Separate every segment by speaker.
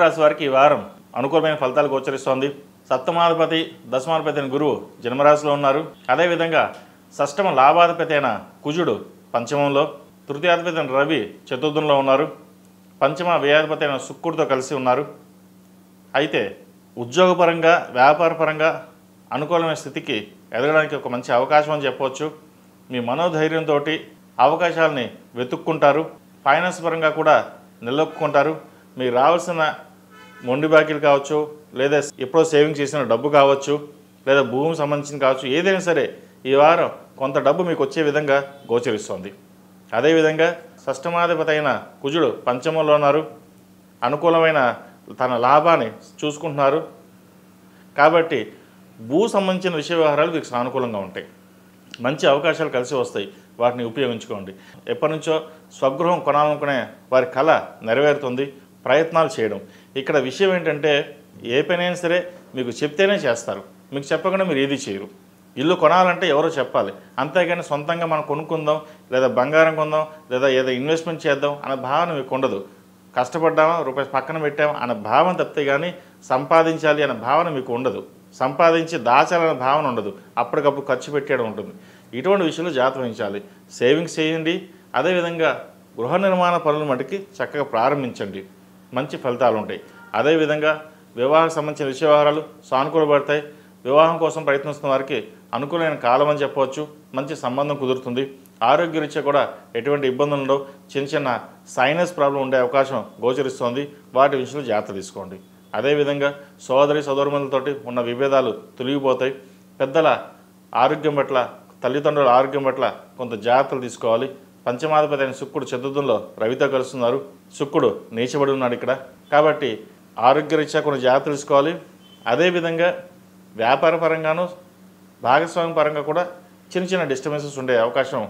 Speaker 1: రాశి వారికి ఈ వారం అనుకూలమైన ఫలితాలు గోచరిస్తోంది. సప్తమాధిపతి దశమాధిపతి అయిన గురువు జన్మరాశిలో ఉన్నారు. అదేవిధంగా షష్టమ లాభాధిపతి అయిన కుజుడు పంచమంలో, తృతీయాధిపతి అయిన రవి చతుర్థంలో ఉన్నారు. పంచమ వ్యయాధిపతి అయిన శుక్రుడితో కలిసి ఉన్నారు. అయితే ఉద్యోగపరంగా వ్యాపారపరంగా అనుకూలమైన స్థితికి ఎదగడానికి ఒక మంచి అవకాశం అని చెప్పవచ్చు. మీ మనోధైర్యంతో అవకాశాలని వెతుక్కుంటారు. ఫైనాన్స్ పరంగా కూడా నిలదొక్కుంటారు. మీకు రావాల్సిన మొండి బాకీలు కావచ్చు, లేదా ఎప్పుడో సేవింగ్ చేసిన డబ్బు కావచ్చు, లేదా భూమికి సంబంధించిన కావచ్చు, ఏదైనా సరే ఈ వారం కొంత డబ్బు మీకు వచ్చే విధంగా గోచరిస్తోంది. అదేవిధంగా షష్టమాధిపతి అయిన కుజుడు పంచమంలో ఉన్నారు. అనుకూలమైన తన లాభాన్ని చూసుకుంటున్నారు. కాబట్టి భూ సంబంధించిన విషయ వ్యవహారాలు మీకు సానుకూలంగా ఉంటాయి. మంచి అవకాశాలు కలిసి వస్తాయి. వాటిని ఉపయోగించుకోండి. ఎప్పటి నుంచో స్వగృహం కొనాలనుకునే వారి కళ నెరవేరుతుంది. ప్రయత్నాలు చేయడం. ఇక్కడ విషయం ఏంటంటే ఏ పనైనా సరే మీకు చెప్తేనే చేస్తారు. మీకు చెప్పకుండా మీరు ఏది చేయరు. ఇల్లు కొనాలంటే ఎవరో చెప్పాలి. అంతేగాని సొంతంగా మనం కొనుక్కుందాం, లేదా బంగారం కొందాం, లేదా ఏదో ఇన్వెస్ట్మెంట్ చేద్దాం అనే భావన మీకు ఉండదు. కష్టపడ్డామా, రూపాయి పక్కన పెట్టామా అనే భావన తప్పితే కానీ సంపాదించాలి అనే భావన మీకు ఉండదు. సంపాదించి దాచాలనే భావన ఉండదు. అప్పటికప్పుడు ఖర్చు పెట్టేయడం ఉంటుంది. ఇటువంటి విషయంలో జాగ్రత్త వహించాలి. సేవింగ్స్ చేయండి. అదేవిధంగా గృహ నిర్మాణ పనుల మటుకి చక్కగా ప్రారంభించండి. మంచి ఫలితాలు ఉంటాయి. అదేవిధంగా వివాహం సంబంధించిన విషయ వ్యవహారాలు సానుకూలపడతాయి. వివాహం కోసం ప్రయత్నిస్తున్న వారికి అనుకూలమైన కాలం అని చెప్పవచ్చు. మంచి సంబంధం కుదురుతుంది. ఆరోగ్యరీత్యా కూడా ఎటువంటి ఇబ్బందులు ఉండవు. చిన్న చిన్న సైనస్ ప్రాబ్లం ఉండే అవకాశం గోచరిస్తోంది. వాటి విషయంలో జాగ్రత్త తీసుకోండి. అదేవిధంగా సోదరి సోదరుమణులతోటి ఉన్న విభేదాలు తొలగిపోతాయి. పెద్దల ఆరోగ్యం పట్ల, తల్లిదండ్రుల ఆరోగ్యం పట్ల కొంత జాగ్రత్తలు తీసుకోవాలి. పంచమాధిపతి అయిన శుక్రుడు చతుర్థంలో రవితో కలుస్తున్నారు. శుక్రుడు నీచబడి ఉన్నాడు ఇక్కడ. కాబట్టి ఆరోగ్యరీత్యా కొన్ని జాగ్రత్తలు తీసుకోవాలి. అదేవిధంగా వ్యాపార పరంగాను భాగస్వామ్య పరంగా కూడా చిన్న చిన్న డిస్టర్బెన్సెస్ ఉండే అవకాశం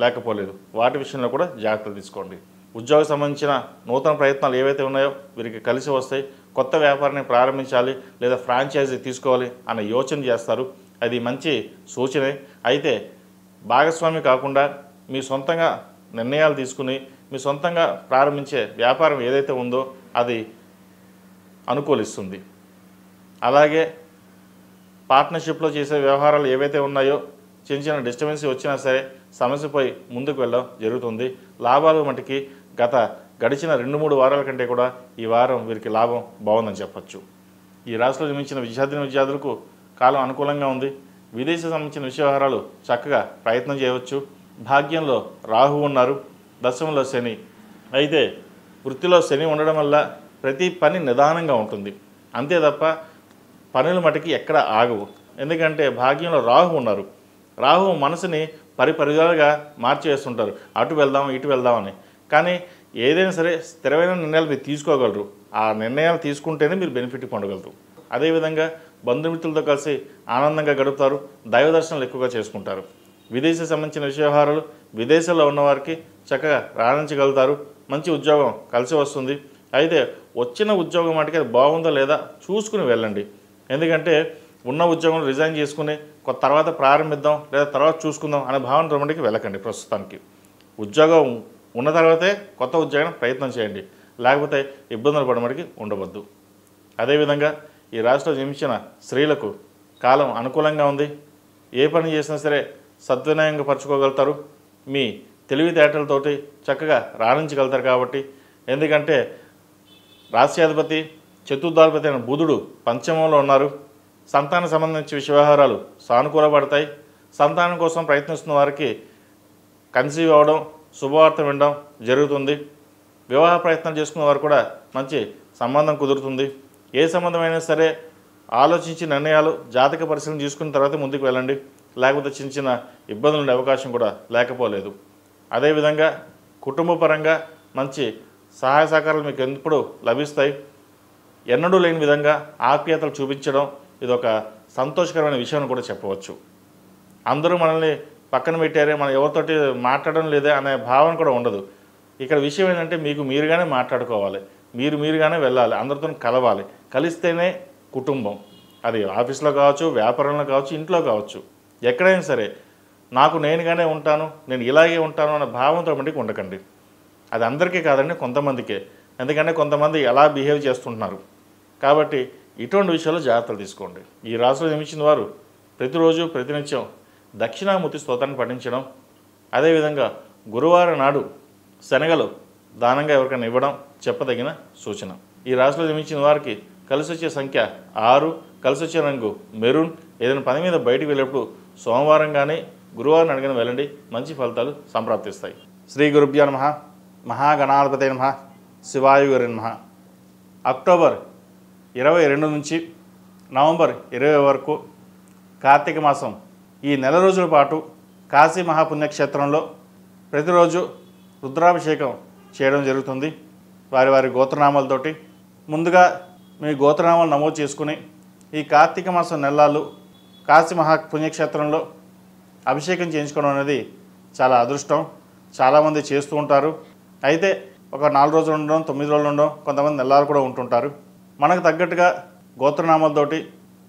Speaker 1: లేకపోలేదు. వాటి విషయంలో కూడా జాగ్రత్తలు తీసుకోండి. ఉద్యోగం సంబంధించిన నూతన ప్రయత్నాలు ఏవైతే ఉన్నాయో వీరికి కలిసి వస్తాయి. కొత్త వ్యాపారాన్ని ప్రారంభించాలి, లేదా ఫ్రాంచైజీ తీసుకోవాలి అనే యోచన చేస్తారు. అది మంచి సూచనే. అయితే భాగస్వామి కాకుండా మీ సొంతంగా నిర్ణయాలు తీసుకుని మీ సొంతంగా ప్రారంభించే వ్యాపారం ఏదైతే ఉందో అది అనుకూలిస్తుంది. అలాగే పార్ట్నర్షిప్లో చేసే వ్యవహారాలు ఏవైతే ఉన్నాయో చిన్న చిన్న డిస్టర్బెన్స్ వచ్చినా సరే సమస్యపై ముందుకు వెళ్ళడం జరుగుతుంది. లాభాలు మటుకి గడిచిన 2-3 వారాల కంటే కూడా ఈ వారం వీరికి లాభం బాగుందని చెప్పచ్చు. ఈ రాశిలో జన్మించిన విద్యార్థులకు కాలం అనుకూలంగా ఉంది. విదేశీ సంబంధించిన విషయ వ్యవహారాలు చక్కగా ప్రయత్నం చేయవచ్చు. భాగ్యంలో రాహు ఉన్నారు. దశమంలో శని. అయితే వృత్తిలో శని ఉండడం వల్ల ప్రతి పని నిదానంగా ఉంటుంది. అంతే తప్ప పనుల మటుకి ఎక్కడ ఆగవు. ఎందుకంటే భాగ్యంలో రాహు ఉన్నారు. రాహు మనసుని పరిపరిధాలుగా మార్చేస్తుంటారు. అటు వెళ్దాం ఇటు వెళ్దామని. కానీ ఏదైనా సరే స్థిరమైన నిర్ణయాలు మీరు తీసుకోగలరు. ఆ నిర్ణయాలు తీసుకుంటేనే మీరు బెనిఫిట్ పొందగలరు. అదేవిధంగా బంధుమిత్రులతో కలిసి ఆనందంగా గడుపుతారు. దైవ దర్శనాలు ఎక్కువగా చేసుకుంటారు. విదేశీ సంబంధించిన విషయ వ్యవహారాలు విదేశాల్లో ఉన్నవారికి చక్కగా రాణించగలుగుతారు. మంచి ఉద్యోగం కలిసి వస్తుంది. అయితే వచ్చిన ఉద్యోగం మటుకు అది బాగుందో లేదా చూసుకుని వెళ్ళండి. ఎందుకంటే ఉన్న ఉద్యోగం రిజైన్ చేసుకుని తర్వాత ప్రారంభిద్దాం, లేదా తర్వాత చూసుకుందాం అనే భావన మటుకు వెళ్ళకండి. ప్రస్తుతానికి ఉద్యోగం ఉన్న తర్వాతే కొత్త ఉద్యోగం ప్రయత్నం చేయండి. లేకపోతే ఇబ్బందులు పడమటికి ఉండవద్దు. అదేవిధంగా ఈ రాష్ట్రంలో జన్మించిన స్త్రీలకు కాలం అనుకూలంగా ఉంది. ఏ పని చేసినా సరే సద్వినియోగంగా పరచుకోగలుగుతారు. మీ తెలివితేటలతోటి చక్కగా రాణించగలుగుతారు. కాబట్టి ఎందుకంటే రాశ్యాధిపతి చతుర్థాధిపతి అయిన బుధుడు పంచమంలో ఉన్నారు. సంతాన సంబంధించిన విషయ వ్యవహారాలు సానుకూలపడతాయి. సంతానం కోసం ప్రయత్నిస్తున్న వారికి కన్సీవ్ అవ్వడం, శుభవార్త వినడం జరుగుతుంది. వివాహ ప్రయత్నం చేసుకున్న వారు కూడా మంచి సంబంధం కుదురుతుంది. ఏ సంబంధమైనా సరే ఆలోచించి నిర్ణయాలు జాతక పరిశీలన చేసుకున్న తర్వాత ముందుకు వెళ్ళండి. లేకపోతే చిన్న చిన్న ఇబ్బందులు ఉండే అవకాశం కూడా లేకపోలేదు. అదేవిధంగా కుటుంబ పరంగా మంచి సహాయ సహకారాలు మీకు ఎప్పుడు లభిస్తాయి. ఎన్నడూ లేని విధంగా ఆప్యాయతలు చూపించడం ఇదొక సంతోషకరమైన విషయం కూడా చెప్పవచ్చు. అందరూ మనల్ని పక్కన పెట్టారే, మనం ఎవరితోటి మాట్లాడడం లేదే అనే భావన కూడా ఉండదు. ఇక్కడ విషయం ఏంటంటే మీకు మీరుగానే మాట్లాడుకోవాలి. మీరుగానే వెళ్ళాలి. అందరితో కలవాలి. కలిస్తేనే కుటుంబం. అది ఆఫీస్లో కావచ్చు, వ్యాపారంలో కావచ్చు, ఇంట్లో కావచ్చు, ఎక్కడైనా సరే నాకు నేనుగానే ఉంటాను, నేను ఇలాగే ఉంటాను అన్న భావంతో మటుకు ఉండకండి. అది అందరికీ కాదండి, కొంతమందికే. ఎందుకంటే కొంతమంది ఎలా బిహేవ్ చేస్తుంటున్నారు. కాబట్టి ఇటువంటి విషయాల్లో జాగ్రత్తలు తీసుకోండి. ఈ రాశిలో జన్మించిన వారు ప్రతిరోజు ప్రతినిత్యం దక్షిణామూర్తి స్తోత్రాన్ని పఠించడం, అదేవిధంగా గురువారం నాడు శనగలు దానంగా ఎవరికైనా ఇవ్వడం చెప్పదగిన సూచన. ఈ రాశిలో జన్మించిన వారికి కలిసి వచ్చే సంఖ్య 6, కలిసి వచ్చే రంగు మెరూన్. ఏదైనా పని మీద బయటికి వెళ్ళేప్పుడు సోమవారం కానీ గురువారం అడిగిన వెళ్ళండి, మంచి ఫలితాలు సంప్రాప్తిస్తాయి. శ్రీ గురుభ్యో నమః. మహాగణాధిపతయే నమః. శివాయుగురే నమః. అక్టోబర్ 22 నుంచి నవంబర్ 20 వరకు కార్తీక మాసం ఈ నెల రోజుల పాటు కాశీ మహాపుణ్యక్షేత్రంలో ప్రతిరోజు రుద్రాభిషేకం చేయడం జరుగుతుంది. వారి వారి గోత్రనామాలతోటి ముందుగా మీ గోత్రనామాలు నమోదు చేసుకుని ఈ కార్తీక మాసం నెలలు కాశీ మహాపుణ్యక్షేత్రంలో అభిషేకం చేయించుకోవడం అనేది చాలా అదృష్టం. చాలామంది చేస్తూ ఉంటారు. అయితే ఒక 4 రోజులు ఉండడం, 9 రోజులు ఉండడం, కొంతమంది నెలలు కూడా ఉంటుంటారు. మనకు తగ్గట్టుగా గోత్రనామాలతోటి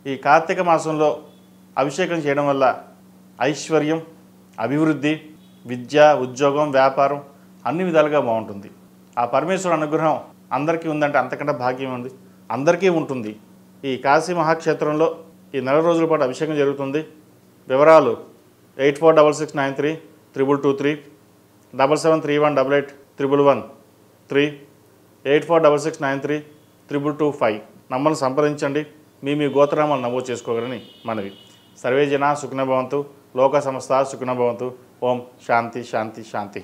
Speaker 1: ఈ కార్తీక మాసంలో అభిషేకం చేయడం వల్ల ఐశ్వర్యం, అభివృద్ధి, విద్య, ఉద్యోగం, వ్యాపారం అన్ని విధాలుగా బాగుంటుంది. ఆ పరమేశ్వరుడు అనుగ్రహం అందరికీ ఉందంటే అంతకంటే భాగ్యం ఉంది, అందరికీ ఉంటుంది. ఈ కాశీ మహాక్షేత్రంలో ఈ నెల రోజుల పాటు అభిషేకం జరుగుతుంది. వివరాలు 8466932223, 7731881113, 8466932225 నంబర్ను సంప్రదించండి. మీ గోత్రనామాలు నమోదు చేసుకోగలని మనవి. సర్వే జనా సుఖినో భవంతు, లోక సమస్త సుఖినో భవంతు. ఓం శాంతి శాంతి శాంతి.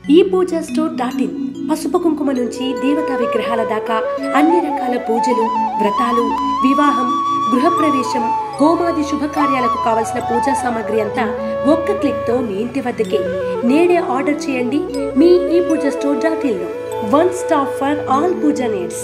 Speaker 2: ePoojaStore.in పసుపు కుంకుమ నుంచి దేవతా విగ్రహాల దాకా అన్ని రకాల పూజలు, వ్రతాలు, వివాహం, గృహప్రవేశం, హోమాది శుభకార్యాలకు కావలసిన పూజా సామాగ్రి అంతా ఒక్క క్లిక్తో మీ ఇంటి వద్దకే. నేడే ఆర్డర్ చేయండి మీ ePoojaStore.in లో. One stop for all puja needs.